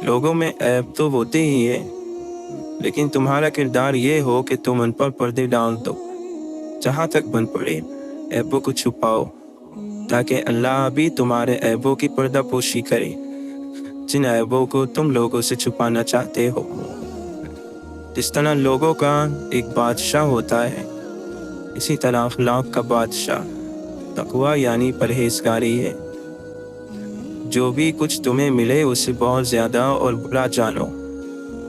لوگوں میں عیب تو ہوتے ہی ہے، لیکن تمہارا کردار یہ ہو کہ تم ان پر پردے ڈال دو۔ جہاں تک بن پڑے عیبوں کو چھپاؤ، تاکہ اللہ بھی تمہارے عیبوں کی پردہ پوشی کرے، جن عیبوں کو تم لوگوں سے چھپانا چاہتے ہو۔ جس طرح لوگوں کا ایک بادشاہ ہوتا ہے، اسی طرح اخلاق کا بادشاہ تقویٰ یعنی پرہیزگاری ہے۔ جو بھی کچھ تمہیں ملے اسے بہت زیادہ اور برا جانو۔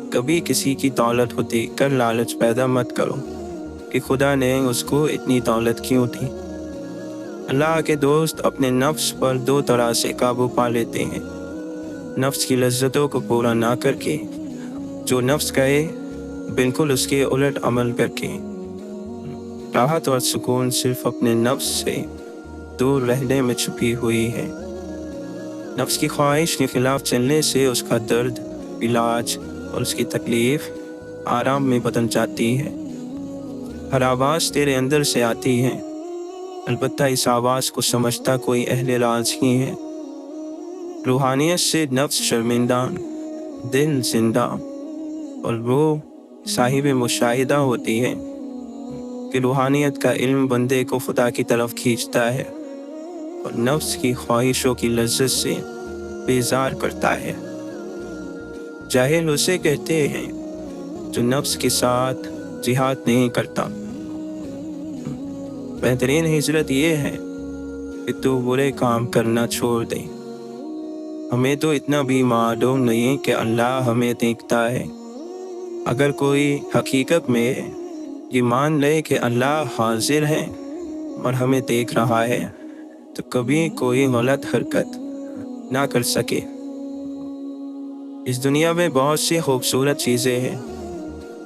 کبھی کسی کی دولت کو دیکھ کر لالچ پیدا مت کرو کہ خدا نے اس کو اتنی دولت کیوں دی۔ اللہ کے دوست اپنے نفس پر دو طرح سے قابو پا لیتے ہیں، نفس کی لذتوں کو پورا نہ کر کے، جو نفس کہے بالکل اس کے الٹ عمل کر کے۔ راحت اور سکون صرف اپنے نفس سے دور رہنے میں چھپی ہوئی ہے۔ نفس کی خواہش کے خلاف چلنے سے اس کا درد، علاج اور اس کی تکلیف آرام میں بدل جاتی ہے۔ ہر آواز تیرے اندر سے آتی ہے، البتہ اس آواز کو سمجھتا کوئی اہل راز ہی ہے۔ روحانیت سے نفس شرمندہ، دل زندہ اور روح صاحب مشاہدہ ہوتی ہے کہ روحانیت کا علم بندے کو خدا کی طرف کھینچتا ہے اور نفس کی خواہشوں کی لذت سے بیزار کرتا ہے۔ جاہل اسے کہتے ہیں جو نفس کے ساتھ جہاد نہیں کرتا۔ بہترین ہجرت یہ ہے کہ تو برے کام کرنا چھوڑ دے۔ ہمیں تو اتنا بھی معلوم نہیں کہ اللہ ہمیں دیکھتا ہے۔ اگر کوئی حقیقت میں یہ مان لے کہ اللہ حاضر ہے اور ہمیں دیکھ رہا ہے تو کبھی کوئی غلط حرکت نہ کر سکے۔ اس دنیا میں بہت سی خوبصورت چیزیں ہیں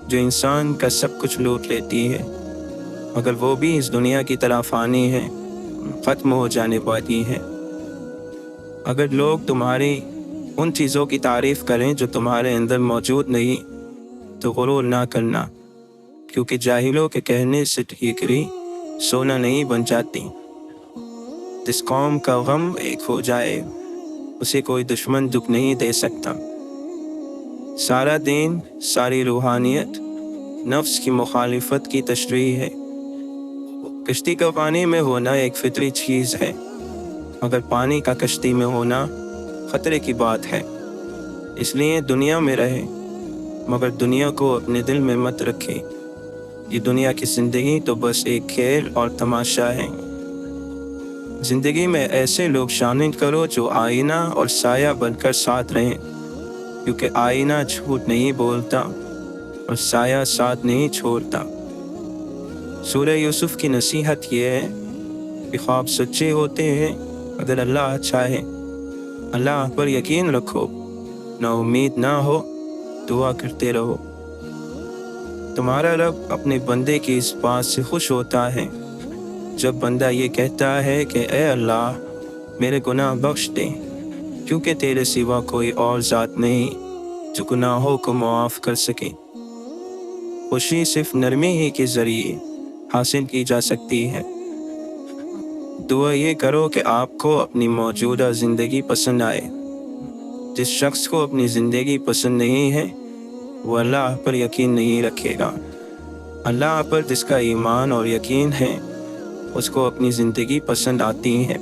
جو انسان کا سب کچھ لوٹ لیتی ہے، مگر وہ بھی اس دنیا کی طرح فانی ہے، ختم ہو جانے والی ہے۔ اگر لوگ تمہاری ان چیزوں کی تعریف کریں جو تمہارے اندر موجود نہیں تو غرور نہ کرنا، کیونکہ جاہلوں کے کہنے سے ٹھیکری سونا نہیں بن جاتی۔ جس قوم کا غم ایک ہو جائے اسے کوئی دشمن دکھ نہیں دے سکتا۔ سارا دین، ساری روحانیت نفس کی مخالفت کی تشریح ہے۔ کشتی کا پانی میں ہونا ایک فطری چیز ہے، مگر پانی کا کشتی میں ہونا خطرے کی بات ہے۔ اس لیے دنیا میں رہے، مگر دنیا کو اپنے دل میں مت رکھے۔ یہ دنیا کی زندگی تو بس ایک کھیل اور تماشا ہے۔ زندگی میں ایسے لوگ شامل کرو جو آئینہ اور سایہ بن کر ساتھ رہیں، کیونکہ آئینہ جھوٹ نہیں بولتا اور سایہ ساتھ نہیں چھوڑتا۔ سورہ یوسف کی نصیحت یہ ہے کہ خواب سچے ہوتے ہیں اگر اللہ چاہے۔ اللہ پر یقین رکھو، نا امید نہ ہو، دعا کرتے رہو۔ تمہارا رب اپنے بندے کی اس بات سے خوش ہوتا ہے جب بندہ یہ کہتا ہے کہ اے اللہ میرے گناہ بخش دے، کیونکہ تیرے سوا کوئی اور ذات نہیں جو گناہوں کو معاف کر سکے۔ خوشی صرف نرمی ہی کے ذریعے حاصل کی جا سکتی ہے۔ دعا یہ کرو کہ آپ کو اپنی موجودہ زندگی پسند آئے۔ جس شخص کو اپنی زندگی پسند نہیں ہے وہ اللہ پر یقین نہیں رکھے گا۔ اللہ پر جس کا ایمان اور یقین ہے اس کو اپنی زندگی پسند آتی ہے۔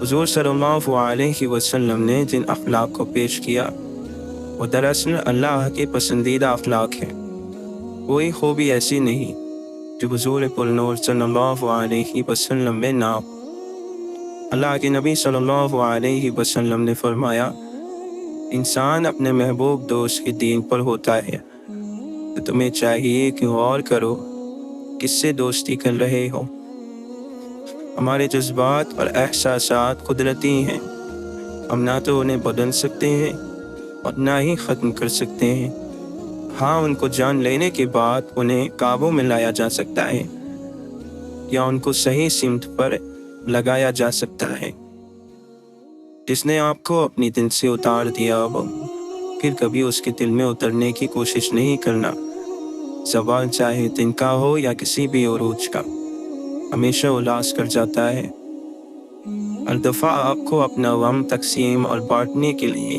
حضور صلی اللہ علیہ وسلم نے جن اخلاق کو پیش کیا وہ دراصل اللہ کے پسندیدہ اخلاق ہیں۔ کوئی خوبی ایسی نہیں جو حضور پرنور صلی اللہ علیہ وسلم میں نہ ہو۔ اللہ کے نبی صلی اللہ علیہ وسلم نے فرمایا، انسان اپنے محبوب دوست کے دین پر ہوتا ہے، تو تمہیں چاہیے کہ غور کرو کس سے دوستی کر رہے ہو۔ ہمارے جذبات اور احساسات قدرتی ہیں، ہم نہ تو انہیں بدل سکتے ہیں اور نہ ہی ختم کر سکتے ہیں۔ ہاں، ان کو جان لینے کے بعد انہیں قابو میں لایا جا سکتا ہے یا ان کو صحیح سمت پر لگایا جا سکتا ہے۔ جس نے آپ کو اپنی دل سے اتار دیا ہو پھر کبھی اس کے دل میں اترنے کی کوشش نہیں کرنا۔ سوال چاہے دن کا ہو یا کسی بھی عروج کا، ہمیشہ اداس کر جاتا ہے۔ ہر دفعہ آپ کو اپنا غم تقسیم اور بانٹنے کے لیے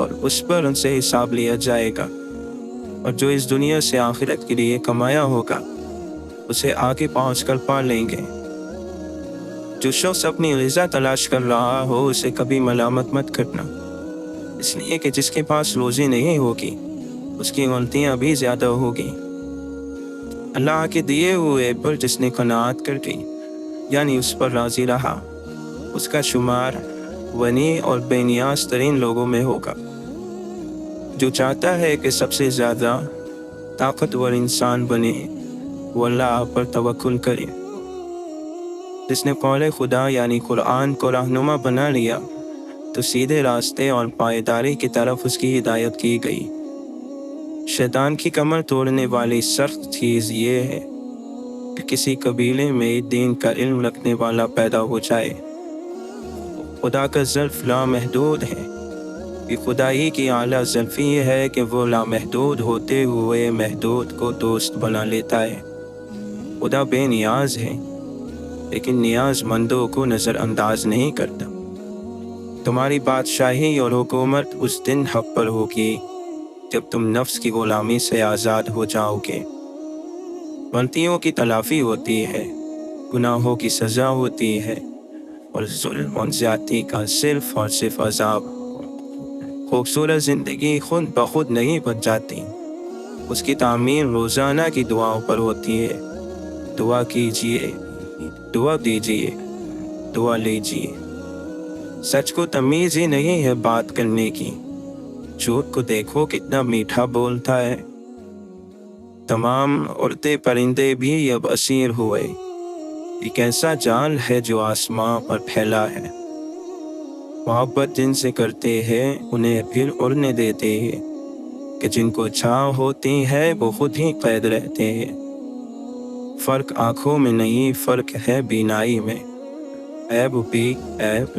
اور اس پر ان سے حساب لیا جائے گا، اور جو اس دنیا سے آخرت کے لیے کمایا ہوگا اسے آگے پہنچ کر پا لیں گے۔ جو شخص اپنی غذا تلاش کر رہا ہو اسے کبھی ملامت مت کرنا، اس لیے کہ جس کے پاس روزی نہیں ہوگی اس کی غلطیاں بھی زیادہ ہوگی۔ اللہ کے دیے ہوئے پر جس نے قناعت کر دی، یعنی اس پر راضی رہا، اس کا شمار غنی اور بے نیاز ترین لوگوں میں ہوگا۔ جو چاہتا ہے کہ سب سے زیادہ طاقتور انسان بنے وہ اللہ پر توکل کرے۔ جس نے قول خدا یعنی قرآن کو رہنما بنا لیا تو سیدھے راستے اور پائیداری کی طرف اس کی ہدایت کی گئی۔ شیطان کی کمر توڑنے والی سخت چیز یہ ہے کہ کسی قبیلے میں دین کا علم رکھنے والا پیدا ہو جائے۔ خدا کا ظرف لامحدود ہے، کہ خدائی کی اعلیٰ ظرفی یہ ہے کہ وہ لامحدود ہوتے ہوئے محدود کو دوست بنا لیتا ہے۔ خدا بے نیاز ہے لیکن نیاز مندوں کو نظر انداز نہیں کرتا۔ تمہاری بادشاہی اور حکومت اس دن حق پر ہوگی جب تم نفس کی غلامی سے آزاد ہو جاؤ گے۔ غلطیوں کی تلافی ہوتی ہے، گناہوں کی سزا ہوتی ہے، اور ظلم اور زیادتی کا صرف اور صرف عذاب۔ خوبصورت زندگی خود بخود نہیں بن جاتی، اس کی تعمیر روزانہ کی دعاؤں پر ہوتی ہے۔ دعا کیجیے، دعا دیجیے، دعا لیجیے۔ سچ کو تمیز ہی نہیں ہے بات کرنے کی، جھوٹ کو دیکھو کتنا میٹھا بولتا ہے۔ تمام اڑتے پرندے بھی اب اسیر ہوئے، ایک ایسا جال ہے جو آسماں پر پھیلا ہے۔ محبت جن سے کرتے ہیں انہیں پھر اڑنے دیتے ہیں، کہ جن کو چھاؤ ہوتی ہے وہ خود ہی قید رہتے ہیں۔ فرق آنکھوں میں نہیں، فرق ہے بینائی میں۔ عیب بھی عیب،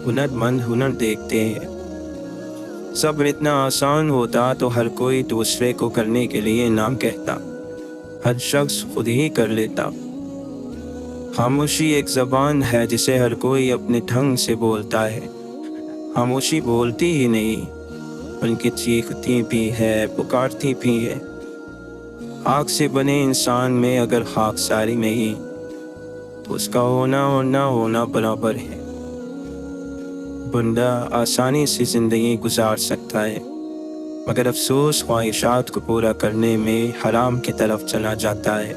ہنر مند ہنر دیکھتے ہیں۔ صبر اتنا آسان ہوتا تو ہر کوئی دوسرے کو کرنے کے لیے نہ کہتا، ہر شخص خود ہی کر لیتا۔ خاموشی ایک زبان ہے جسے ہر کوئی اپنے ڈھنگ سے بولتا ہے۔ خاموشی بولتی ہی نہیں بلکہ چیختی بھی ہے، پکارتی بھی ہے۔ خاک سے بنے انسان میں اگر خاکساری نہیں تو اس کا ہونا اور نہ ہونا برابر ہے۔ بندہ آسانی سے زندگی گزار سکتا ہے مگر افسوس خواہشات کو پورا کرنے میں حرام کی طرف چلا جاتا ہے۔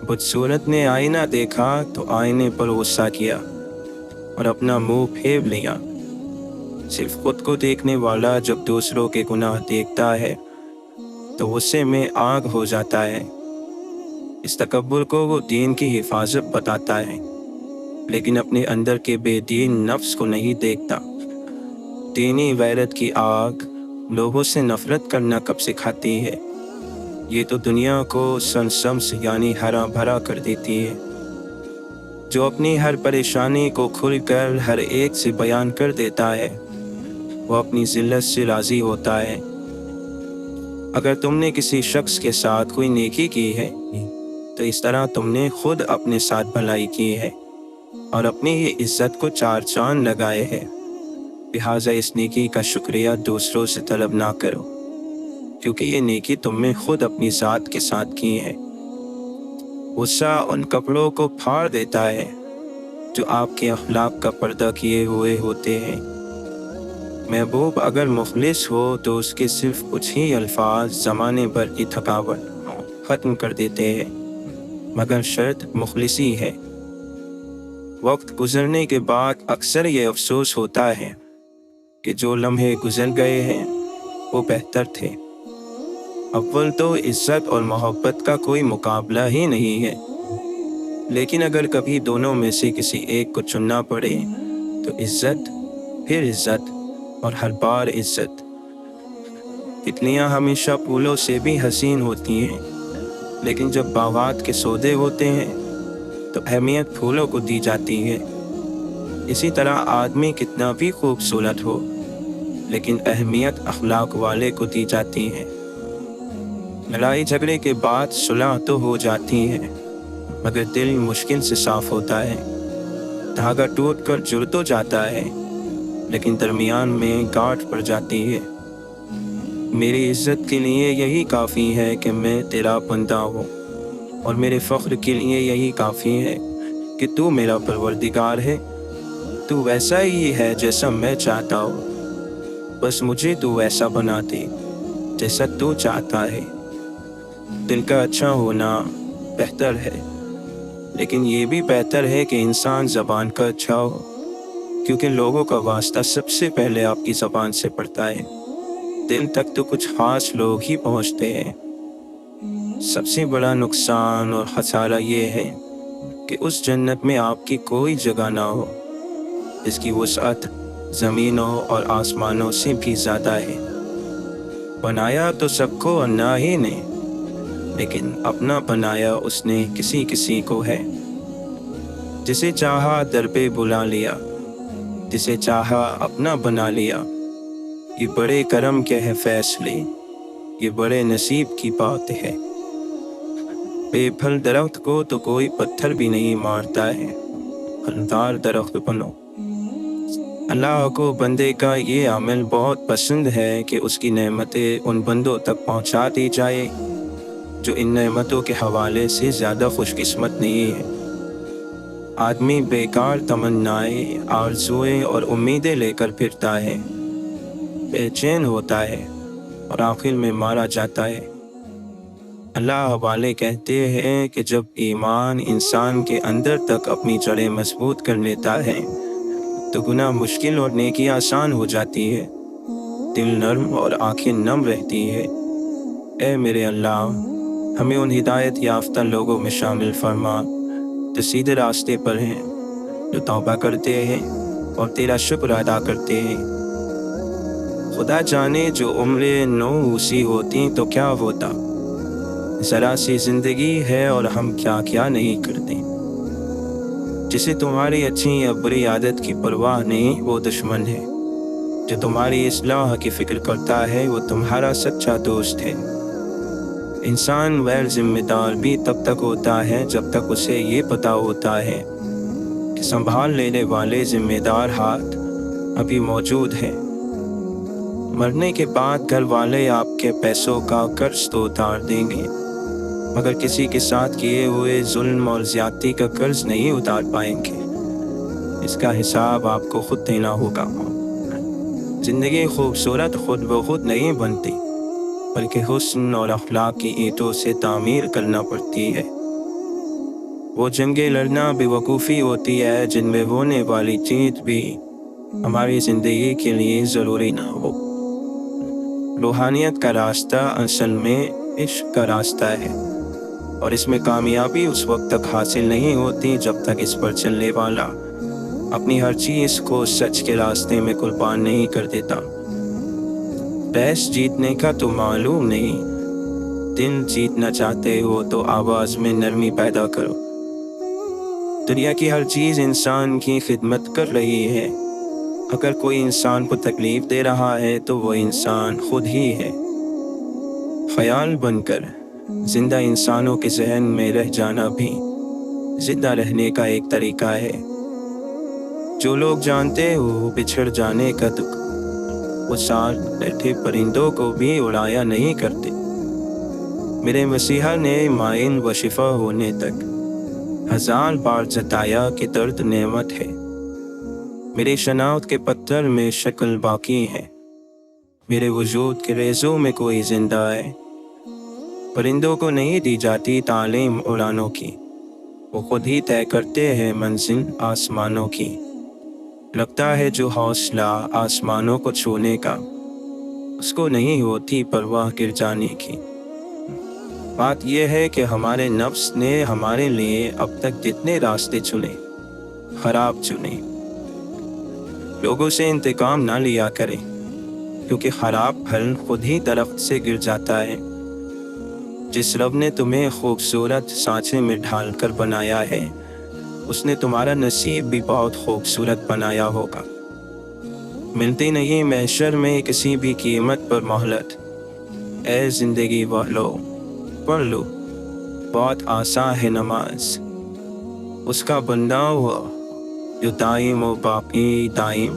بدصورت نے آئینہ دیکھا تو آئینے پر غصہ کیا اور اپنا منہ پھیر لیا۔ صرف خود کو دیکھنے والا جب دوسروں کے گناہ دیکھتا ہے تو غصے میں آگ ہو جاتا ہے۔ اس تکبر کو وہ دین کی حفاظت بتاتا ہے لیکن اپنے اندر کے بے دین نفس کو نہیں دیکھتا۔ دینی غیرت کی آگ لوگوں سے نفرت کرنا کب سکھاتی ہے؟ یہ تو دنیا کو سنسمس یعنی ہرا بھرا کر دیتی ہے۔ جو اپنی ہر پریشانی کو کھل کر ہر ایک سے بیان کر دیتا ہے وہ اپنی ذلت سے راضی ہوتا ہے۔ اگر تم نے کسی شخص کے ساتھ کوئی نیکی کی ہے تو اس طرح تم نے خود اپنے ساتھ بھلائی کی ہے اور اپنی ہی عزت کو چار چاند لگائے ہیں۔ لہٰذا اس نیکی کا شکریہ دوسروں سے طلب نہ کرو، کیونکہ یہ نیکی تم نے خود اپنی ذات کے ساتھ کی ہے۔ غصہ ان کپڑوں کو پھاڑ دیتا ہے جو آپ کے اخلاق کا پردہ کیے ہوئے ہوتے ہیں۔ محبوب اگر مخلص ہو تو اس کے صرف کچھ ہی الفاظ زمانے بھر کی تھکاوٹ ختم کر دیتے ہیں، مگر شرط مخلصی ہے۔ وقت گزرنے کے بعد اکثر یہ افسوس ہوتا ہے کہ جو لمحے گزر گئے ہیں وہ بہتر تھے۔ اول تو عزت اور محبت کا کوئی مقابلہ ہی نہیں ہے، لیکن اگر کبھی دونوں میں سے کسی ایک کو چننا پڑے تو عزت، پھر عزت اور ہر بار عزت۔ تتلیاں ہمیشہ پھولوں سے بھی حسین ہوتی ہیں، لیکن جب باغات کے سودے ہوتے ہیں تو اہمیت پھولوں کو دی جاتی ہے۔ اسی طرح آدمی کتنا بھی خوبصورت ہو لیکن اہمیت اخلاق والے کو دی جاتی ہے۔ لڑائی جھگڑے کے بعد صلح تو ہو جاتی ہے مگر دل مشکل سے صاف ہوتا ہے۔ دھاگا ٹوٹ کر جڑ تو جاتا ہے لیکن درمیان میں گاٹھ پڑ جاتی ہے۔ میری عزت کے لیے یہی کافی ہے کہ میں تیرا بندہ ہوں، اور میرے فخر کے لیے یہی کافی ہے کہ تو میرا پروردگار ہے۔ تو ویسا ہی ہے جیسا میں چاہتا ہوں، بس مجھے تو ویسا بنا دے جیسا تو چاہتا ہے۔ دل کا اچھا ہونا بہتر ہے، لیکن یہ بھی بہتر ہے کہ انسان زبان کا اچھا ہو، کیونکہ لوگوں کا واسطہ سب سے پہلے آپ کی زبان سے پڑتا ہے۔ دل تک تو کچھ خاص لوگ ہی پہنچتے ہیں۔ سب سے بڑا نقصان اور خسارہ یہ ہے کہ اس جنت میں آپ کی کوئی جگہ نہ ہو جس کی وسعت زمینوں اور آسمانوں سے بھی زیادہ ہے۔ بنایا تو سب کو اللہ ہی نے، لیکن اپنا بنایا اس نے کسی کسی کو ہے۔ جسے چاہا در پہ بلا لیا، جسے چاہا اپنا بنا لیا۔ یہ بڑے کرم کے ہے فیصلے، یہ بڑے نصیب کی بات ہے۔ بے پھل درخت کو تو کوئی پتھر بھی نہیں مارتا ہے، پھلدار درخت بنو۔ اللہ کو بندے کا یہ عمل بہت پسند ہے کہ اس کی نعمتیں ان بندوں تک پہنچا دی جائے جو ان نعمتوں کے حوالے سے زیادہ خوش قسمت نہیں ہے۔ آدمی بیکار تمنائیں، آرزوئیں اور امیدیں لے کر پھرتا ہے، بے چین ہوتا ہے اور آخر میں مارا جاتا ہے۔ اللہ والے کہتے ہیں کہ جب ایمان انسان کے اندر تک اپنی جڑیں مضبوط کر لیتا ہے تو گناہ مشکل اور نیکی آسان ہو جاتی ہے، دل نرم اور آنکھیں نم رہتی ہے۔ اے میرے اللہ، ہمیں ان ہدایت یافتہ لوگوں میں شامل فرما جو سیدھے راستے پر ہیں، جو توبہ کرتے ہیں اور تیرا شکر ادا کرتے ہیں۔ خدا جانے جو عمریں 9 ہوتی تو کیا ہوتا، ذرا سی زندگی ہے اور ہم کیا کیا نہیں کرتے۔ جسے تمہاری اچھی یا بری عادت کی پرواہ نہیں وہ دشمن ہے، جو تمہاری اصلاح کی فکر کرتا ہے وہ تمہارا سچا دوست ہے۔ انسان غیر ذمہ دار بھی تب تک ہوتا ہے جب تک اسے یہ پتا ہوتا ہے کہ سنبھال لینے والے ذمہ دار ہاتھ ابھی موجود ہیں۔ مرنے کے بعد گھر والے آپ کے پیسوں کا قرض تو اتار دیں گے، مگر کسی کے ساتھ کیے ہوئے ظلم اور زیادتی کا قرض نہیں اتار پائیں گے۔ اس کا حساب آپ کو خود دینا ہوگا۔ زندگی خوبصورت خود بخود نہیں بنتی، بلکہ حسن اور اخلاق کی اینٹوں سے تعمیر کرنا پڑتی ہے۔ وہ جنگیں لڑنا بے وقوفی ہوتی ہے جن میں ہونے والی جیت بھی ہماری زندگی کے لیے ضروری نہ ہو۔ روحانیت کا راستہ اصل میں عشق کا راستہ ہے، اور اس میں کامیابی اس وقت تک حاصل نہیں ہوتی جب تک اس پر چلنے والا اپنی ہر چیز کو سچ کے راستے میں قربان نہیں کر دیتا۔ بحث جیتنے کا تو معلوم نہیں، دل جیتنا چاہتے ہو تو آواز میں نرمی پیدا کرو۔ دنیا کی ہر چیز انسان کی خدمت کر رہی ہے۔ اگر کوئی انسان کو تکلیف دے رہا ہے تو وہ انسان خود ہی ہے۔ خیال بن کر زندہ انسانوں کے ذہن میں رہ جانا بھی زندہ رہنے کا ایک طریقہ ہے۔ جو لوگ جانتے ہو بچھڑ جانے کا دکھ، وہ ساتھ بیٹھے پرندوں کو بھی اڑایا نہیں کرتے۔ میرے مسیحا نے معین و شفا ہونے تک 1000 بار جتایا کہ درد نعمت ہے۔ میری شناخت کے پتھر میں شکل باقی ہے، میرے وجود کے ریزوں میں کوئی زندہ ہے۔ پرندوں کو نہیں دی جاتی تعلیم اڑانوں کی، وہ خود ہی طے کرتے ہیں منزل آسمانوں کی۔ لگتا ہے جو حوصلہ آسمانوں کو چھونے کا، اس کو نہیں ہوتی پرواہ گر جانے کی۔ بات یہ ہے کہ ہمارے نفس نے ہمارے لیے اب تک جتنے راستے چنے، خراب چنے۔ لوگوں سے انتقام نہ لیا کریں، کیونکہ خراب پھل خود ہی درخت سے گر جاتا ہے۔ جس رب نے تمہیں خوبصورت سانچے میں ڈھال کر بنایا ہے، اس نے تمہارا نصیب بھی بہت خوبصورت بنایا ہوگا۔ ملتی نہیں محشر میں کسی بھی قیمت پر مہلت۔ اے زندگی والو، پڑھ لو، بہت آسان ہے نماز۔ اس کا بندہ ہوا جو دائم و باقی دائم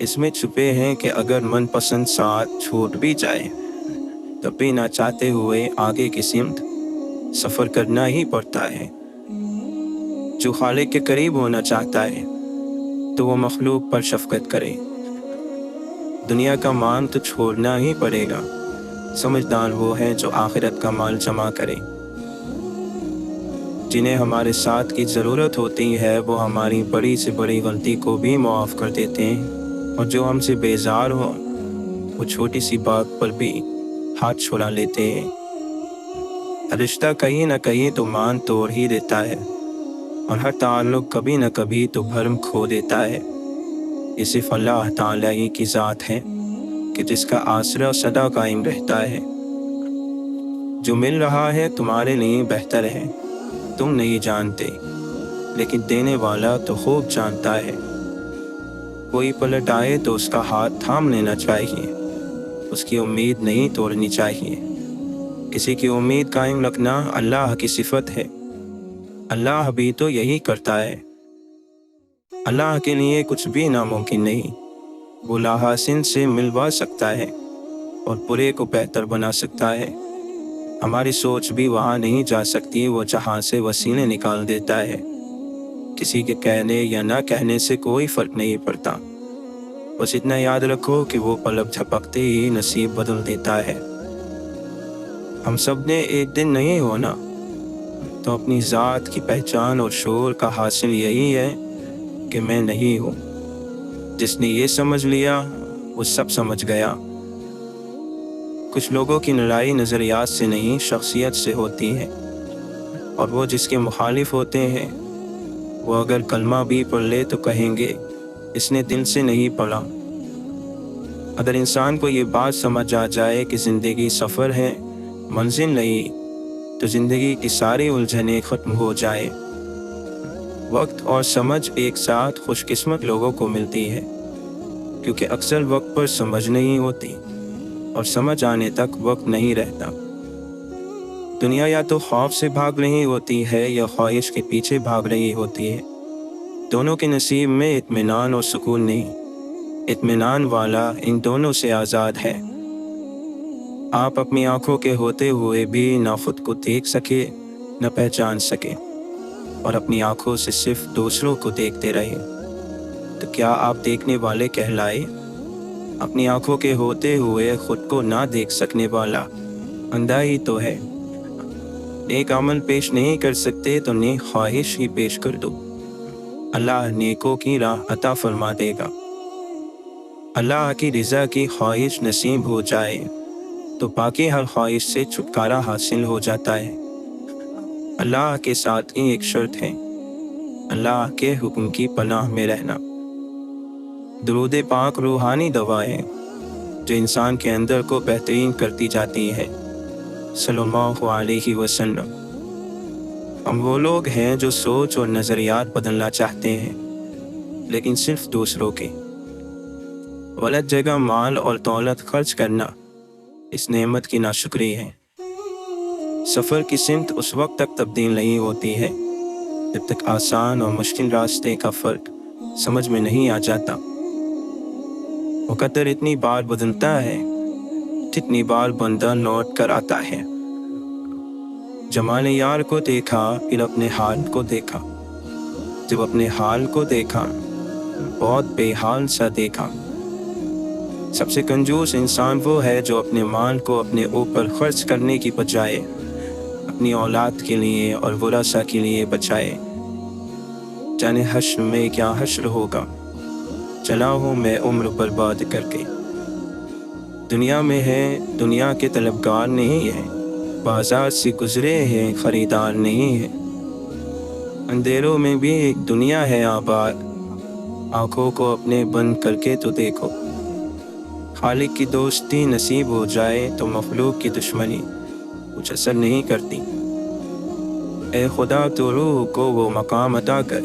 اس میں چھپے ہیں کہ اگر من پسند ساتھ چھوٹ بھی جائے تب بھی نہ چاہتے ہوئے آگے کی سمت سفر کرنا ہی پڑتا ہے۔ جو خالق کے قریب ہونا چاہتا ہے تو وہ مخلوق پر شفقت کرے۔ دنیا کا مان تو چھوڑنا ہی پڑے گا۔ سمجھدار وہ ہے جو آخرت کا مال جمع کرے۔ جنہیں ہمارے ساتھ کی ضرورت ہوتی ہے وہ ہماری بڑی سے بڑی غلطی کو بھی معاف کر دیتے ہیں، اور جو ہم سے بیزار ہو وہ چھوٹی سی بات پر بھی ہاتھ چھڑا لیتے ہیں۔ رشتہ کہیں نہ کہیں تو مان توڑ ہی دیتا ہے، اور ہر تعلق کبھی نہ کبھی تو بھرم کھو دیتا ہے۔ یہ صرف اللہ تعالیٰ ہی کی ذات ہے کہ جس کا آسرا سدا قائم رہتا ہے۔ جو مل رہا ہے تمہارے لیے بہتر ہے، تم نہیں جانتے، لیکن دینے والا تو خوب جانتا ہے۔ کوئی پلٹ آئے تو اس کا ہاتھ تھام لینا چاہیے، اس کی امید نہیں توڑنی چاہیے۔ کسی کی امید قائم رکھنا اللہ کی صفت ہے۔ اللہ بھی تو یہی کرتا ہے۔ اللہ کے لیے کچھ بھی ناممکن نہیں۔ وہ لاحسن سے ملوا سکتا ہے اور برے کو بہتر بنا سکتا ہے۔ ہماری سوچ بھی وہاں نہیں جا سکتی، وہ جہاں سے وسیلے نکال دیتا ہے۔ کسی کے کہنے یا نہ کہنے سے کوئی فرق نہیں پڑتا، بس اتنا یاد رکھو کہ وہ پلک جھپکتے ہی نصیب بدل دیتا ہے۔ ہم سب نے ایک دن نہیں ہونا، تو اپنی ذات کی پہچان اور شعور کا حاصل یہی ہے کہ میں نہیں ہوں۔ جس نے یہ سمجھ لیا وہ سب سمجھ گیا۔ کچھ لوگوں کی لڑائی نظریات سے نہیں شخصیت سے ہوتی ہے، اور وہ جس کے مخالف ہوتے ہیں وہ اگر کلمہ بھی پڑھ لے تو کہیں گے اس نے دل سے نہیں پڑھا۔ اگر انسان کو یہ بات سمجھ آ جائے کہ زندگی سفر ہے، منزل نہیں، تو زندگی کی ساری الجھنیں ختم ہو جائے۔ وقت اور سمجھ ایک ساتھ خوش قسمت لوگوں کو ملتی ہے، کیونکہ اکثر وقت پر سمجھ نہیں ہوتی اور سمجھ آنے تک وقت نہیں رہتا۔ دنیا یا تو خوف سے بھاگ رہی ہوتی ہے یا خواہش کے پیچھے بھاگ رہی ہوتی ہے۔ دونوں کے نصیب میں اطمینان اور سکون نہیں۔ اطمینان والا ان دونوں سے آزاد ہے۔ آپ اپنی آنکھوں کے ہوتے ہوئے بھی نہ خود کو دیکھ سکے نہ پہچان سکے، اور اپنی آنکھوں سے صرف دوسروں کو دیکھتے رہے، تو کیا آپ دیکھنے والے کہلائے؟ اپنی آنکھوں کے ہوتے ہوئے خود کو نہ دیکھ سکنے والا اندھا ہی تو ہے۔ نیک عمل پیش نہیں کر سکتے تو نیک خواہش ہی پیش کر دو، اللہ نیکوں کی راہ عطا فرما دے گا۔ اللہ کی رضا کی خواہش نصیب ہو جائے تو باقی ہر خواہش سے چھٹکارا حاصل ہو جاتا ہے۔ اللہ کے ساتھ ہی ایک شرط ہے، اللہ کے حکم کی پناہ میں رہنا۔ درود پاک روحانی دوا ہے جو انسان کے اندر کو بہترین کرتی جاتی ہے۔ صلی اللہ علیہ وسلم۔ ہم وہ لوگ ہیں جو سوچ اور نظریات بدلنا چاہتے ہیں، لیکن صرف دوسروں کے۔ غلط جگہ مال اور دولت خرچ کرنا اس نعمت کی ناشکری ہے۔ سفر کی سمت اس وقت تک تبدیل نہیں ہوتی ہے جب تک آسان اور مشکل راستے کا فرق سمجھ میں نہیں آ جاتا۔ مقدر اتنی بار بدلتا ہے جتنی بار بندہ لوٹ کر آتا ہے۔ جمال یار کو دیکھا پھر اپنے حال کو دیکھا، جب اپنے حال کو دیکھا بہت بے حال سا دیکھا۔ سب سے کنجوس انسان وہ ہے جو اپنے مال کو اپنے اوپر خرچ کرنے کی بجائے اپنی اولاد کے لیے اور ورثہ کے لیے بچائے۔ جانے حشر میں کیا حشر ہوگا، چلا ہوں میں عمر برباد کر کے۔ دنیا میں ہے دنیا کے طلبگار نہیں ہے، بازار سے گزرے ہیں خریدار نہیں ہے۔ اندھیروں میں بھی ایک دنیا ہے آباد، آنکھوں کو اپنے بند کر کے تو دیکھو۔ خالق کی دوستی نصیب ہو جائے تو مخلوق کی دشمنی کچھ اثر نہیں کرتی۔ اے خدا تو روح کو وہ مقام عطا کر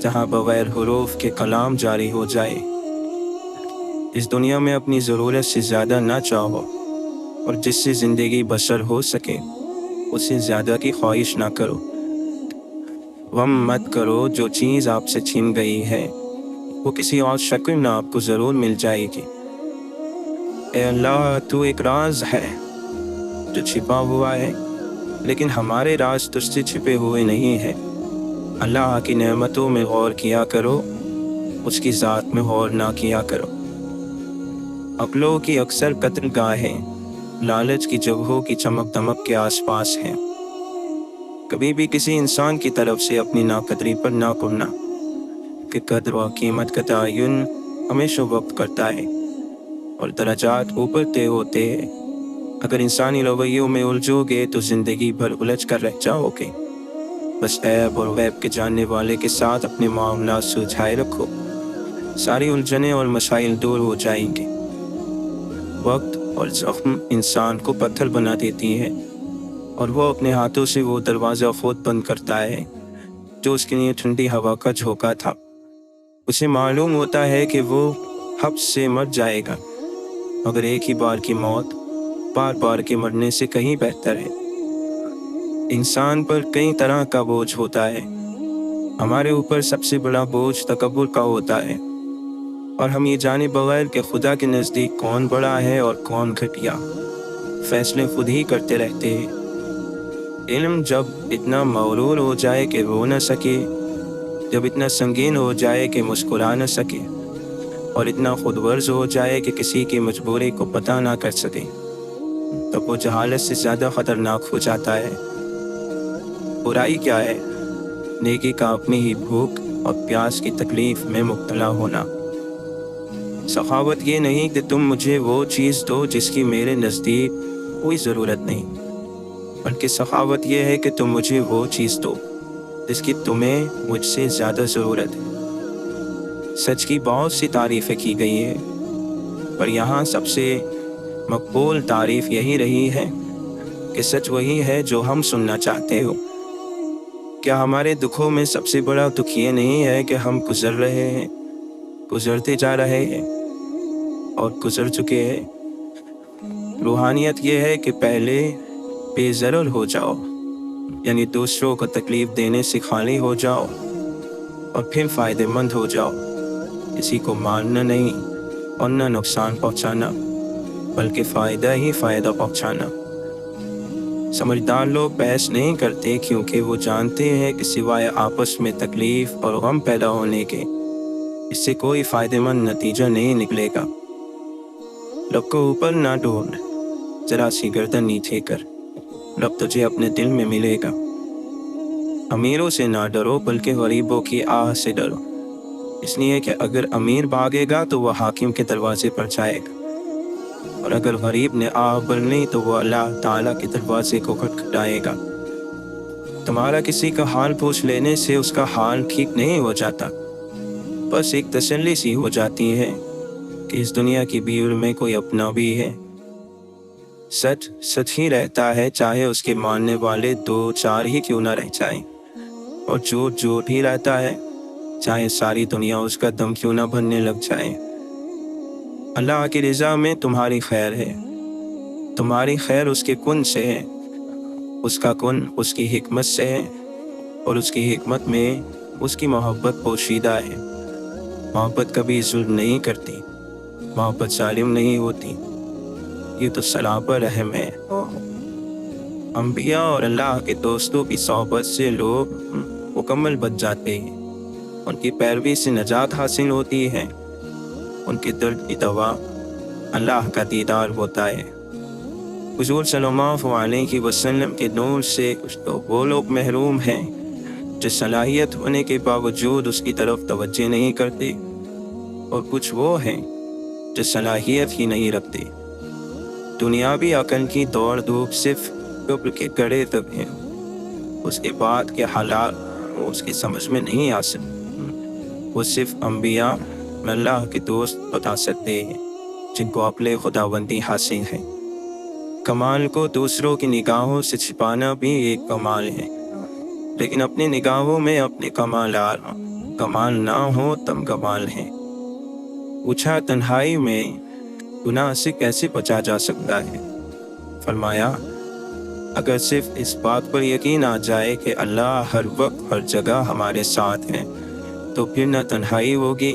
جہاں بغیر حروف کے کلام جاری ہو جائے۔ اس دنیا میں اپنی ضرورت سے زیادہ نہ چاہو، اور جس سے زندگی بسر ہو سکے اس سے زیادہ کی خواہش نہ کرو۔ غم مت کرو جو چیز آپ سے چھن گئی ہے، وہ کسی اور شکل میں آپ کو ضرور مل جائے گی۔ اے اللہ، تو ایک راز ہے جو چھپا ہوا ہے، لیکن ہمارے راز تجھ سے چھپے ہوئے نہیں ہیں۔ اللہ کی نعمتوں میں غور کیا کرو، اس کی ذات میں غور نہ کیا کرو۔ عقلوں کی اکثر قتل گاہیں لالچ کی جگہوں کی چمک دمک کے آس پاس ہیں۔ کبھی بھی کسی انسان کی طرف سے اپنی ناقدری پر نہ پڑنا، کہ قدر و قیمت کا تعین ہمیشہ وقت کرتا ہے اور درجات اوپر طے ہوتے ہیں۔ اگر انسانی رویوں میں الجھو گے تو زندگی بھر الجھ کر رہ جاؤ گے۔ بس عیب اور غیب کے جاننے والے کے ساتھ اپنے معاملات سلجھائے رکھو، ساری الجھنیں اور مسائل دور ہو جائیں گے۔ وقت اور زخم انسان کو پتھر بنا دیتی ہے، اور وہ اپنے ہاتھوں سے وہ دروازہ خود بند کرتا ہے جو اس کے لیے ٹھنڈی ہوا کا جھونکا تھا۔ اسے معلوم ہوتا ہے کہ وہ حبس سے مر جائے گا، مگر ایک ہی بار کی موت بار بار کے مرنے سے کہیں بہتر ہے۔ انسان پر کئی طرح کا بوجھ ہوتا ہے۔ ہمارے اوپر سب سے بڑا بوجھ تکبر کا ہوتا ہے، اور ہم یہ جانے بغیر کہ خدا کے نزدیک کون بڑا ہے اور کون گھٹیا، فیصلے خود ہی کرتے رہتے ہیں۔ علم جب اتنا مغرور ہو جائے کہ رو نہ سکے، جب اتنا سنگین ہو جائے کہ مسکرا نہ سکے، اور اتنا خود غرض ہو جائے کہ کسی کی مجبوری کو پتہ نہ کر سکے، تب وہ جہالت سے زیادہ خطرناک ہو جاتا ہے۔ برائی کیا ہے؟ نیکی کا اپنی ہی بھوک اور پیاس کی تکلیف میں مبتلا ہونا۔ سخاوت یہ نہیں کہ تم مجھے وہ چیز دو جس کی میرے نزدیک کوئی ضرورت نہیں، بلکہ سخاوت یہ ہے کہ تم مجھے وہ چیز دو جس کی تمہیں مجھ سے زیادہ ضرورت ہے۔ سچ کی بہت سی تعریفیں کی گئی ہیں، پر یہاں سب سے مقبول تعریف یہی رہی ہے کہ سچ وہی ہے جو ہم سننا چاہتے ہو۔ کیا ہمارے دکھوں میں سب سے بڑا دکھ یہ نہیں ہے کہ ہم گزر رہے ہیں، گزرتے جا رہے ہیں اور گزر چکے ہیں؟ روحانیت یہ ہے کہ پہلے بے ضرر ہو جاؤ، یعنی دوسروں کو تکلیف دینے سے خالی ہو جاؤ، اور پھر فائدہ مند ہو جاؤ۔ کسی کو مارنا نہیں اور نہ نقصان پہنچانا، بلکہ فائدہ ہی فائدہ پہنچانا۔ سمجھدار لوگ بحث نہیں کرتے کیونکہ وہ جانتے ہیں کہ سوائے آپس میں تکلیف اور غم پیدا ہونے کے اس سے کوئی فائدہ مند نتیجہ نہیں نکلے گا۔ رب کو اوپر نہ ڈھونڈ، ذرا سی گردن نیچے کر، رب تجھے اپنے دل میں ملے گا۔ امیروں سے نہ ڈرو بلکہ غریبوں کی آہ سے ڈرو، اس لیے کہ اگر امیر بھاگے گا تو وہ حاکم کے دروازے پر جائے گا، اور اگر غریب نے آہ بھرلی تو وہ اللہ تعالیٰ کے دروازے کو کھٹکھٹائے گا۔ تمہارا کسی کا حال پوچھ لینے سے اس کا حال ٹھیک نہیں ہو جاتا، بس ایک تسلی سی ہو جاتی ہے کہ اس دنیا کی بھیڑ میں کوئی اپنا بھی ہے۔ سچ سچ ہی رہتا ہے، چاہے اس کے ماننے والے دو چار ہی کیوں نہ رہ جائیں، اور جھوٹ جھوٹ ہی رہتا ہے، چاہے ساری دنیا اس کا دم کیوں نہ بھرنے لگ جائے۔ اللہ کی رضا میں تمہاری خیر ہے، تمہاری خیر اس کے کن سے ہے، اس کا کن اس کی حکمت سے ہے، اور اس کی حکمت میں اس کی محبت پوشیدہ ہے۔ محبت کبھی ظلم نہیں کرتی، محبت ظالم نہیں ہوتی، یہ تو صلابہ رحم ہے۔ انبیاء اور اللہ کے دوستوں کی صحبت سے لوگ مکمل بچ جاتے ہیں، ان کی پیروی سے نجات حاصل ہوتی ہے، ان کے درد کی دوا اللہ کا دیدار ہوتا ہے۔ حضور صلی اللہ علیہ وسلم کے نور سے کچھ تو وہ لوگ محروم ہیں جو صلاحیت ہونے کے باوجود اس کی طرف توجہ نہیں کرتے، اور کچھ وہ ہیں جو صلاحیت ہی نہیں رکھتے۔ دنیاوی عقل کی دوڑ دھوپ صرف قبر کے گڑھے تک ہے، اس کے بعد کے حالات اس کی سمجھ میں نہیں آ سکتے۔ وہ صرف انبیاء اللہ کے دوست بتا سکتے ہیں جن کو عقل خداوندی حاصل ہے۔ کمال کو دوسروں کی نگاہوں سے چھپانا بھی ایک کمال ہے، لیکن اپنی نگاہوں میں اپنے کمال نہ ہو تب کمال ہے۔ پوچھا تنہائی میں گناہ سے کیسے بچا جا سکتا ہے؟ فرمایا اگر صرف اس بات پر یقین آ جائے کہ اللہ ہر وقت ہر جگہ ہمارے ساتھ ہے تو پھر نہ تنہائی ہوگی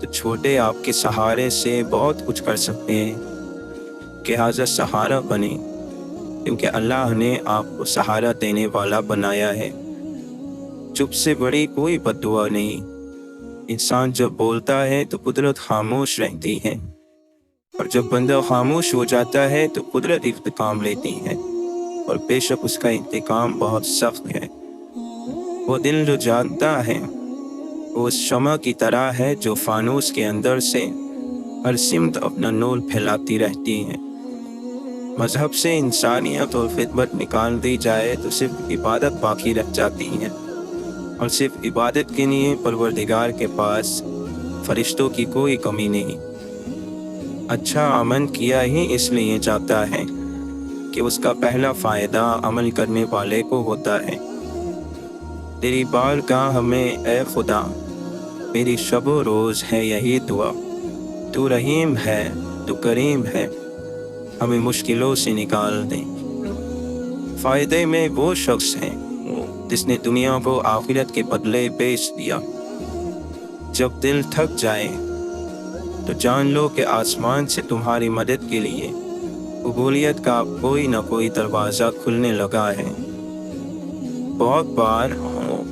تو چھوٹے آپ کے سہارے سے بہت کچھ کر سکتے ہیں۔ لہٰذا سہارا بنے، کیونکہ اللہ نے آپ کو سہارا دینے والا بنایا ہے۔ چپ سے بڑی کوئی بد دعا نہیں۔ انسان جب بولتا ہے تو قدرت خاموش رہتی ہے، اور جب بندہ خاموش ہو جاتا ہے تو قدرت انتقام لیتی ہے، اور بے شک اس کا انتقام بہت سخت ہے۔ وہ دل جو جانتا ہے وہ اس شمع کی طرح ہے جو فانوس کے اندر سے ہر سمت اپنا نور پھیلاتی رہتی ہے۔ مذہب سے انسانیت اور خدمت نکال دی جائے تو صرف عبادت باقی رہ جاتی ہے، اور صرف عبادت کے لیے پروردگار کے پاس فرشتوں کی کوئی کمی نہیں۔ اچھا عمل کیا ہی اس لیے جاتا ہے کہ اس کا پہلا فائدہ عمل کرنے والے کو ہوتا ہے۔ تیری بارگاہ میں اے خدا میری شب و روز ہے یہی دعا، تو رحیم ہے تو کریم ہے، ہمیں مشکلوں سے نکال دے۔ فائدے میں وہ شخص ہے جس نے دنیا کو آخرت کے بدلے بیچ دیا۔ جب دل تھک جائے تو جان لو کہ آسمان سے تمہاری مدد کے لیے قبولیت کا کوئی نہ کوئی دروازہ کھلنے لگا ہے۔ بہت بار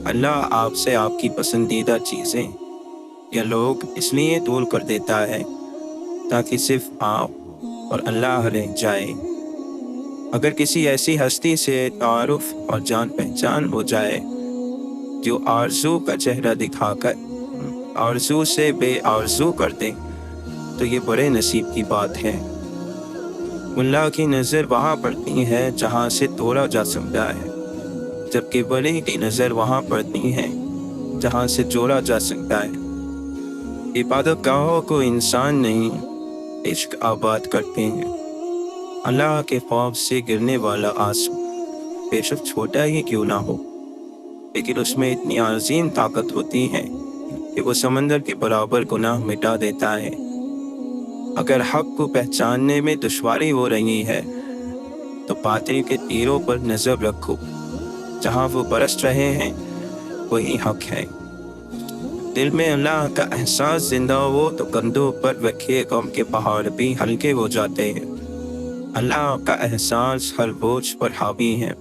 اللہ آپ سے آپ کی پسندیدہ چیزیں یا لوگ اس لیے دور کر دیتا ہے تاکہ صرف آپ اور اللہ رہ جائے۔ اگر کسی ایسی ہستی سے تعارف اور جان پہچان ہو جائے جو آرزو کا چہرہ دکھا کر آرزو سے بے آرزو کر دے تو یہ بڑے نصیب کی بات ہے۔ اللہ کی نظر وہاں پڑتی ہے جہاں سے توڑا جا سکتا ہے، جبکہ ولی کی نظر وہاں پڑتی ہے جہاں سے جوڑا جا سکتا ہے۔ عبادت گاہوں کو انسان نہیں عشق آباد کرتے ہیں۔ اللہ کے خوف سے گرنے والا آنسو بے شک چھوٹا ہی کیوں نہ ہو، لیکن اس میں اتنی عظیم طاقت ہوتی ہے کہ وہ سمندر کے برابر گناہ مٹا دیتا ہے۔ اگر حق کو پہچاننے میں دشواری ہو رہی ہے تو باطل کے تیروں پر نظر رکھو، جہاں وہ برس رہے ہیں وہی حق ہے۔ دل میں اللہ کا احساس زندہ ہو تو کندھوں پر رکھے غم کے پہاڑ بھی ہلکے ہو جاتے ہیں۔ اللہ کا احساس ہر بوجھ پر حاوی ہے۔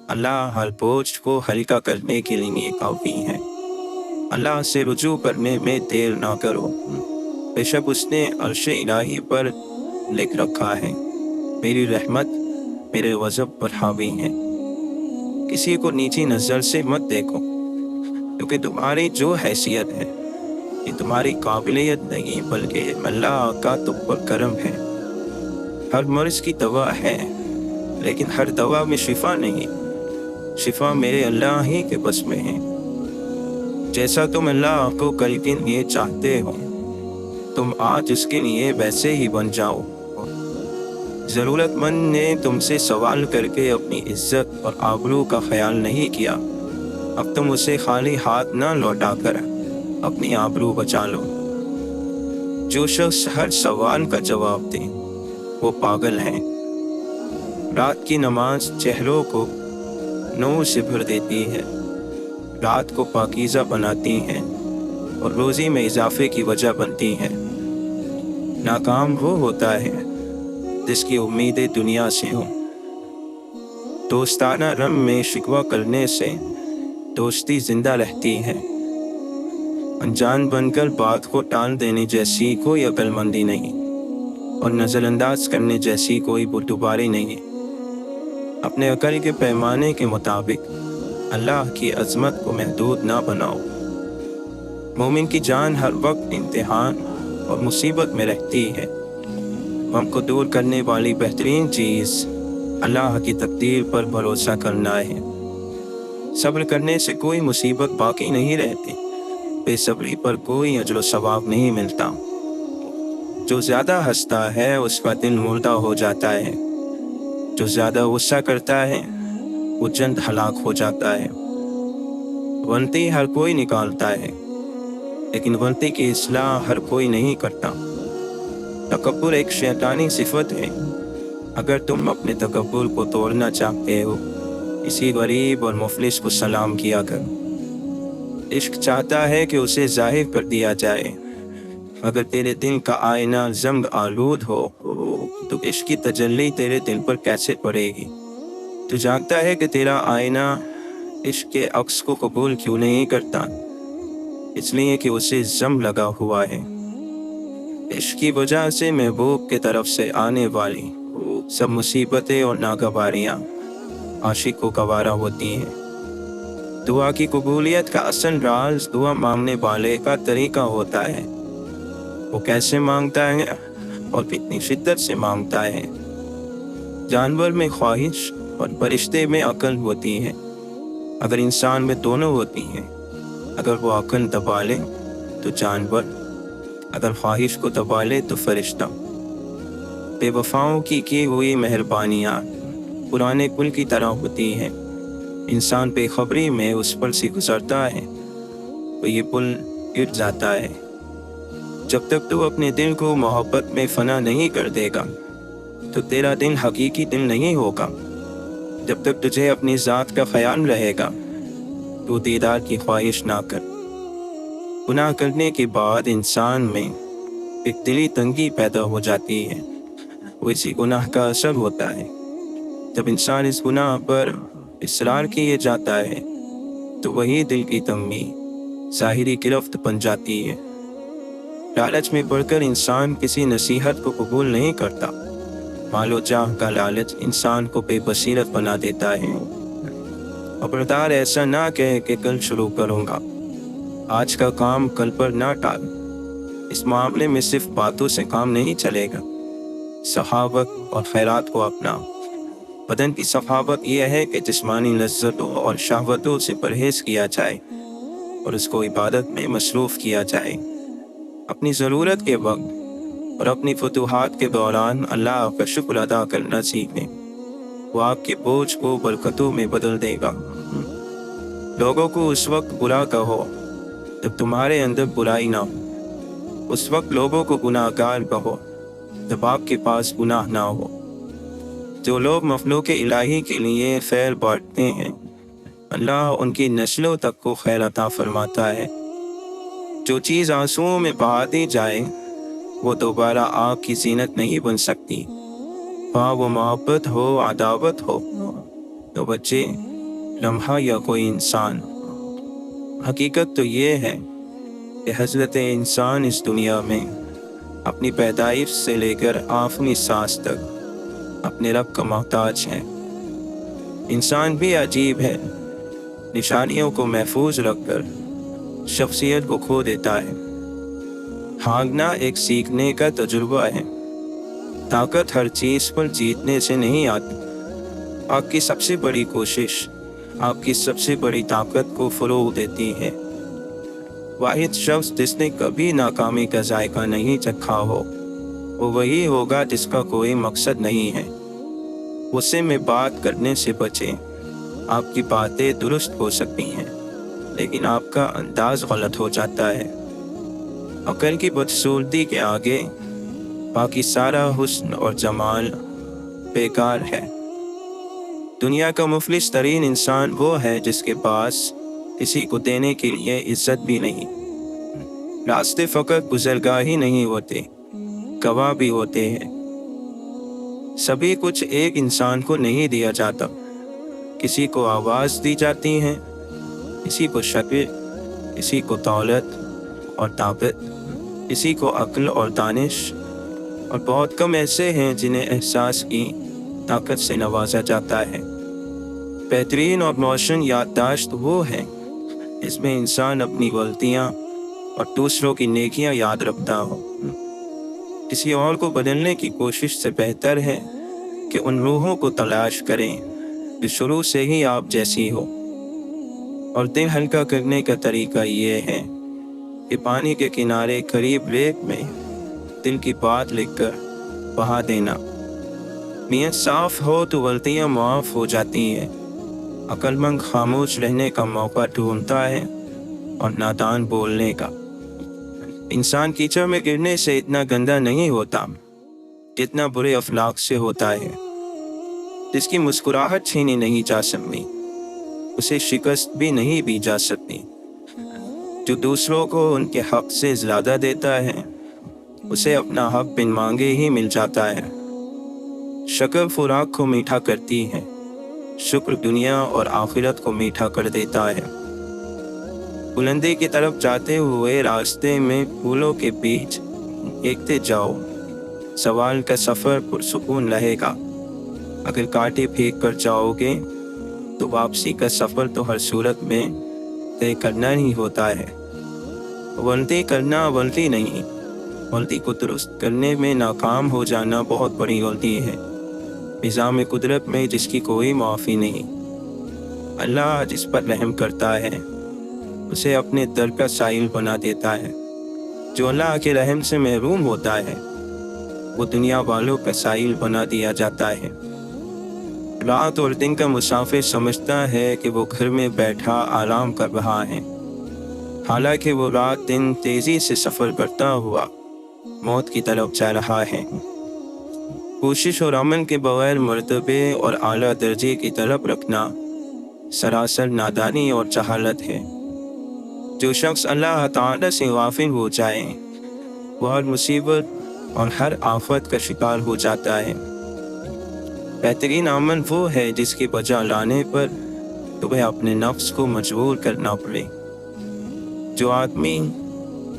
اللہ ہر بوجھ کو ہلکا کرنے کے لیے کافی ہے۔ اللہ سے رجوع کرنے میں دیر نہ کرو، بے شک اس نے عرش الہی پر لکھ رکھا ہے میری رحمت میرے غضب پر حاوی ہے۔ کسی کو نیچی نظر سے مت دیکھو، کیونکہ تمہاری جو حیثیت ہے یہ تمہاری قابلیت نہیں بلکہ اللہ کا تم پر کرم ہے۔ ہر مرض کی دوا ہے لیکن ہر دوا میں شفا نہیں، شفا میرے اللہ ہی کے بس میں ہے۔ جیسا تم اللہ کو کل کے لیے چاہتے ہو تم آج اس کے لیے ویسے ہی بن جاؤ۔ ضرورت مند نے تم سے سوال کر کے اپنی عزت اور آبرو کا خیال نہیں کیا، اب تم اسے خالی ہاتھ نہ لوٹا کر اپنی آبرو بچا لو۔ جو شخص ہر سوال کا جواب دے وہ پاگل ہے۔ رات کی نماز چہروں کو نور سے بھر دیتی ہے، رات کو پاکیزہ بناتی ہے اور روزی میں اضافے کی وجہ بنتی ہے۔ ناکام وہ ہوتا ہے جس کی امیدیں دنیا سے ہوں۔ دوستانہ رم میں شکوہ کرنے سے دوستی زندہ رہتی ہے۔ انجان بن کر بات کو ٹال دینے جیسی کوئی عقل مندی نہیں، اور نظر انداز کرنے جیسی کوئی بردباری نہیں۔ اپنے عقل کے پیمانے کے مطابق اللہ کی عظمت کو محدود نہ بناؤ۔ مومن کی جان ہر وقت امتحان اور مصیبت میں رہتی ہے۔ غم کو دور کرنے والی بہترین چیز اللہ کی تقدیر پر بھروسہ کرنا ہے۔ صبر کرنے سے کوئی مصیبت باقی نہیں رہتی، بے صبری پر کوئی اجر و ثواب نہیں ملتا۔ جو زیادہ ہنستا ہے اس کا دل مردہ ہو جاتا ہے، جو زیادہ غصہ کرتا ہے وہ جلد ہلاک ہو جاتا ہے۔ غلطی ہر کوئی نکالتا ہے لیکن غلطی کی اصلاح ہر کوئی نہیں کرتا۔ تکبر ایک شیطانی صفت ہے۔ اگر تم اپنے تکبر کو توڑنا چاہتے ہو کسی غریب اور مفلس کو سلام کیا کرو۔ عشق چاہتا ہے کہ اسے ظاہر کر دیا جائے، اگر تیرے دل کا آئینہ زنگ آلود ہو تو عشق کی تجلی تیرے دل پر کیسے پڑے گی؟ تو جانتا ہے کہ تیرا آئینہ عشق کے عکس کو قبول کیوں نہیں کرتا؟ اس لیے کہ اسے زم لگا ہوا ہے۔ عشق کی وجہ سے محبوب کی طرف سے آنے والی سب مصیبتیں اور ناگواریاں عاشق کو گوارا ہوتی ہیں۔ دعا کی قبولیت کا اصل راز دعا مانگنے والے کا طریقہ ہوتا ہے، وہ کیسے مانگتا ہے اور کتنی شدت سے مانگتا ہے۔ جانور میں خواہش اور فرشتے میں عقل ہوتی ہے، اگر انسان میں دونوں ہوتی ہیں۔ اگر وہ عقل دبا لے تو جانور، اگر خواہش کو دبا لے تو فرشتہ۔ بے وفاؤں کی ہوئی مہربانیاں پرانے پل کی طرح ہوتی ہیں، انسان بے خبری میں اس پر سے گزرتا ہے تو یہ پل گر جاتا ہے۔ جب تک تو اپنے دل کو محبت میں فنا نہیں کر دے گا تو تیرا دل حقیقی دل نہیں ہوگا۔ جب تک تجھے اپنی ذات کا خیال رہے گا تو دیدار کی خواہش نہ کر۔ گناہ کرنے کے بعد انسان میں ایک دلی تنگی پیدا ہو جاتی ہے، وہ اسی گناہ کا اثر ہوتا ہے۔ جب انسان اس گناہ پر اصرار کیے جاتا ہے تو وہی دل کی تنگی ظاہری گرفت بن جاتی ہے۔ لالچ میں پڑ کر انسان کسی نصیحت کو قبول نہیں کرتا۔ مال و جاہ کا لالچ انسان کو بے بصیرت بنا دیتا ہے۔ خبردار ایسا نہ کہے کہ کل شروع کروں گا، آج کا کام کل پر نہ ٹال۔ اس معاملے میں صرف باتوں سے کام نہیں چلے گا، سخاوت اور خیرات کو اپنا۔ بدن کی سخاوت یہ ہے کہ جسمانی لذتوں اور شہوتوں سے پرہیز کیا جائے اور اس کو عبادت میں مصروف کیا جائے۔ اپنی ضرورت کے وقت اور اپنی فتوحات کے دوران اللہ کا شکر ادا کرنا سیکھیں، وہ آپ کے بوجھ کو برکتوں میں بدل دے گا۔ لوگوں کو اس وقت برا کہو جب تمہارے اندر برائی نہ ہو، اس وقت لوگوں کو گناہ گار کہو جب آپ کے پاس گناہ نہ ہو۔ جو لوگ مخلوق الہی کے لیے خیر بانٹتے ہیں، اللہ ان کی نسلوں تک کو خیر عطا فرماتا ہے۔ جو چیز آنسوؤں میں بہا دی جائے وہ دوبارہ آگ کی زینت نہیں بن سکتی، خواہ وہ محبت ہو، عداوت ہو، تو بچے، لمحہ یا کوئی انسان۔ حقیقت تو یہ ہے کہ حضرت انسان اس دنیا میں اپنی پیدائش سے لے کر آخری سانس تک اپنے رب کا محتاج ہے۔ انسان بھی عجیب ہے، نشانیوں کو محفوظ رکھ کر شخصیت کو کھو دیتا ہے۔ بھاگنا ایک سیکھنے کا تجربہ ہے، طاقت ہر چیز پر جیتنے سے نہیں آتی۔ آپ کی سب سے بڑی کوشش آپ کی سب سے بڑی طاقت کو فروغ دیتی ہے۔ واحد شخص جس نے کبھی ناکامی کا ذائقہ نہیں چکھا ہو وہ وہی ہوگا جس کا کوئی مقصد نہیں ہے۔ غصے میں بات کرنے سے بچیں، آپ کی باتیں درست ہو سکتی ہیں لیکن آپ کا انداز غلط ہو جاتا ہے۔ عقل کی بدسورتی کے آگے باقی سارا حسن اور جمال بیکار ہے۔ دنیا کا مفلس ترین انسان وہ ہے جس کے پاس کسی کو دینے کے لیے عزت بھی نہیں۔ راستے فقط گزرگاہ ہی نہیں ہوتے، گواہ بھی ہوتے ہیں۔ سبھی کچھ ایک انسان کو نہیں دیا جاتا، کسی کو آواز دی جاتی ہے، کسی کو شکل، کسی کو دولت اور طاقت، کسی کو عقل اور دانش، اور بہت کم ایسے ہیں جنہیں احساس کی طاقت سے نوازا جاتا ہے۔ بہترین اور روشن یادداشت وہ ہے اس میں انسان اپنی غلطیاں اور دوسروں کی نیکیاں یاد رکھتا ہو۔ کسی اور کو بدلنے کی کوشش سے بہتر ہے کہ ان روحوں کو تلاش کریں جو شروع سے ہی آپ جیسی ہو۔ اور دل ہلکا کرنے کا طریقہ یہ ہے کہ پانی کے کنارے قریب ریت میں دل کی بات لکھ کر بہا دینا۔ نیت صاف ہو تو غلطیاں معاف ہو جاتی ہیں۔ عقل مند خاموش رہنے کا موقع ڈھونڈتا ہے اور نادان بولنے کا۔ انسان کیچڑ میں گرنے سے اتنا گندا نہیں ہوتا جتنا برے اخلاق سے ہوتا ہے۔ جس کی مسکراہٹ چھینی نہیں جا سکتی اسے شکست بھی نہیں دی جا سکتی۔ جو دوسروں کو ان کے حق سے زیادہ دیتا ہے اسے اپنا حق بن مانگے ہی مل جاتا ہے۔ شکر خوراک کو میٹھا کرتی ہے، شکر دنیا اور آخرت کو میٹھا کر دیتا ہے۔ بلندی کی طرف جاتے ہوئے راستے میں پھولوں کے بیچ دیکھتے جاؤ، سوال کا سفر پرسکون رہے گا۔ اگر کانٹے پھینک کر جاؤ گے تو واپسی کا سفر تو ہر صورت میں طے کرنا ہی ہوتا ہے۔ غلطی کرنا غلطی نہیں، غلطی کو درست کرنے میں ناکام ہو جانا بہت بڑی غلطی ہے۔ نظام قدرت میں جس کی کوئی معافی نہیں۔ اللہ جس پر رحم کرتا ہے اسے اپنے در کا سائل بنا دیتا ہے۔ جو اللہ کے رحم سے محروم ہوتا ہے وہ دنیا والوں کا سائل بنا دیا جاتا ہے۔ رات اور دن کا مسافر سمجھتا ہے کہ وہ گھر میں بیٹھا آرام کر رہا ہے، حالانکہ وہ رات دن تیزی سے سفر کرتا ہوا موت کی طرف جا رہا ہے۔ کوشش اور عمل کے بغیر مرتبے اور اعلیٰ درجے کی طرف رکھنا سراسر نادانی اور جہالت ہے۔ جو شخص اللہ تعالی سے غافل ہو جائے وہ ہر مصیبت اور ہر آفت کا شکار ہو جاتا ہے۔ بہترین عمل وہ ہے جس کی بجا لانے پر تمہیں اپنے نفس کو مجبور کرنا پڑے۔ جو آدمی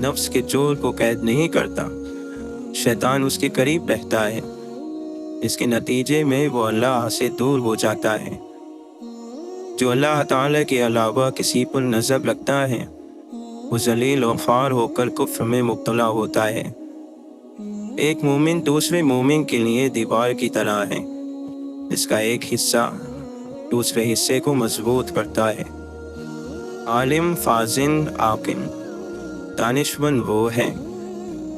نفس کے جور کو قید نہیں کرتا شیطان اس کے قریب رہتا ہے، اس کے نتیجے میں وہ اللہ سے دور ہو جاتا ہے۔ جو اللہ تعالی کے علاوہ کسی پر نظر رکھتا ہے وہ ذلیل و خوار ہو کر کفر میں مبتلا ہوتا ہے۔ ایک مومن دوسرے مومن کے لیے دیوار کی طرح ہے، اس کا ایک حصہ دوسرے حصے کو مضبوط کرتا ہے۔ عالم، فاضل، عاقل، دانشمند وہ ہے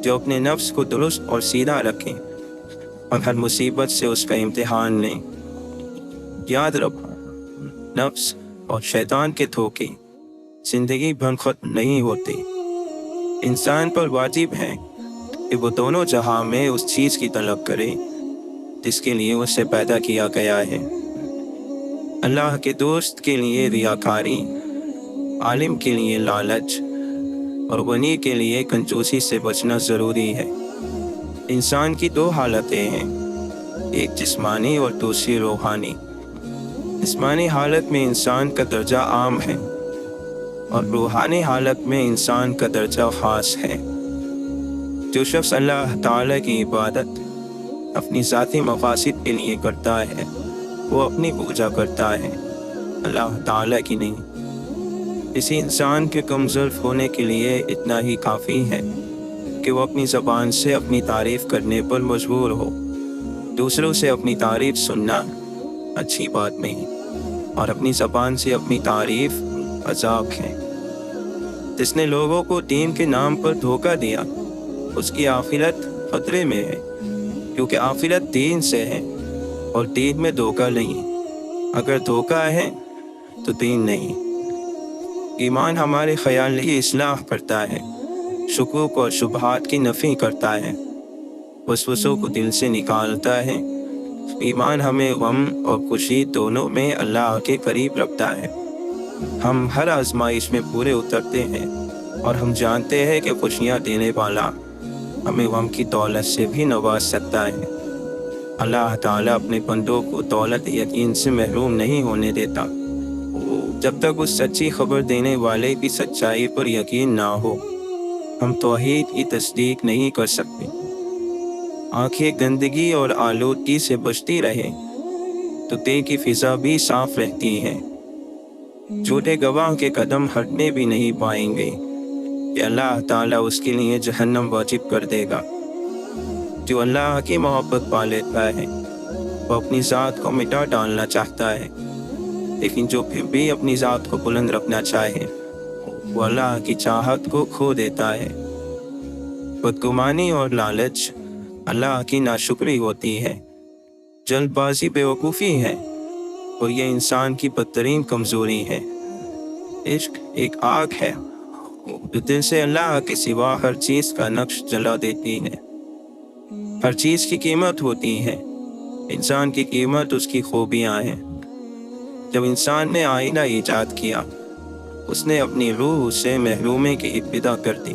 جو اپنے نفس کو درست اور سیدھا رکھیں اور ہر مصیبت سے اس کا امتحان لیں۔ یاد رکھو، نفس اور شیطان کے دھوکے زندگی بھر ختم نہیں ہوتے۔ انسان پر واجب ہے کہ وہ دونوں جہاں میں اس چیز کی طلب کرے جس کے لیے اسے پیدا کیا گیا ہے۔ اللہ کے دوست کے لیے ریاکاری، عالم کے لیے لالچ اور غنی کے لیے کنجوسی سے بچنا ضروری ہے۔ انسان کی دو حالتیں ہیں، ایک جسمانی اور دوسری روحانی۔ جسمانی حالت میں انسان کا درجہ عام ہے اور روحانی حالت میں انسان کا درجہ خاص ہے۔ جو شخص اللہ تعالی کی عبادت اپنی ذاتی مقاصد کے لیے کرتا ہے وہ اپنی پوجا کرتا ہے، اللہ تعالی کی نہیں۔ اسی انسان کے کم ظرف ہونے کے لیے اتنا ہی کافی ہے کہ وہ اپنی زبان سے اپنی تعریف کرنے پر مجبور ہو۔ دوسروں سے اپنی تعریف سننا اچھی بات نہیں، اور اپنی زبان سے اپنی تعریف عذاب ہے۔ جس نے لوگوں کو دین کے نام پر دھوکہ دیا اس کی آخرت خطرے میں ہے، کیونکہ آخرت دین سے ہے اور دین میں دھوکہ نہیں۔ اگر دھوکہ ہے تو دین نہیں۔ ایمان ہمارے خیال کی اصلاح کرتا ہے، شکوک اور شبہات کی نفی کرتا ہے، وسوسوں کو دل سے نکالتا ہے۔ ایمان ہمیں غم اور خوشی دونوں میں اللہ کے قریب رکھتا ہے۔ ہم ہر آزمائش میں پورے اترتے ہیں اور ہم جانتے ہیں کہ خوشیاں دینے والا ہمیں غم کی دولت سے بھی نواز سکتا ہے۔ اللہ تعالیٰ اپنے بندوں کو دولت یقین سے محروم نہیں ہونے دیتا جب تک اس سچی خبر دینے والے کی سچائی پر یقین نہ ہو۔ ہم توحید کی تصدیق نہیں کر سکتے۔ آنکھیں گندگی اور آلودگی سے بچتی رہے تو دل کی فضا بھی صاف رہتی ہے۔ جھوٹے گواہ کے قدم ہٹنے بھی نہیں پائیں گے کہ اللہ تعالیٰ اس کے لیے جہنم واجب کر دے گا۔ جو اللہ کی محبت پا لیتا ہے وہ اپنی ذات کو مٹا ڈالنا چاہتا ہے، لیکن جو پھر بھی اپنی ذات کو بلند رکھنا چاہے وہ اللہ کی چاہت کو کھو دیتا ہے۔ بدگمانی اور لالچ اللہ کی ناشکری ہوتی ہے۔ جلد بازی بیوقوفی ہے اور یہ انسان کی بدترین کمزوری ہے۔ عشق ایک آگ ہے جو دل سے اللہ کے سوا ہر چیز کا نقش جلا دیتی ہے۔ ہر چیز کی قیمت ہوتی ہے، انسان کی قیمت اس کی خوبیاں ہیں۔ جب انسان نے آئینہ ایجاد کیا اس نے اپنی روح سے محرومی کی ابتدا کر دی۔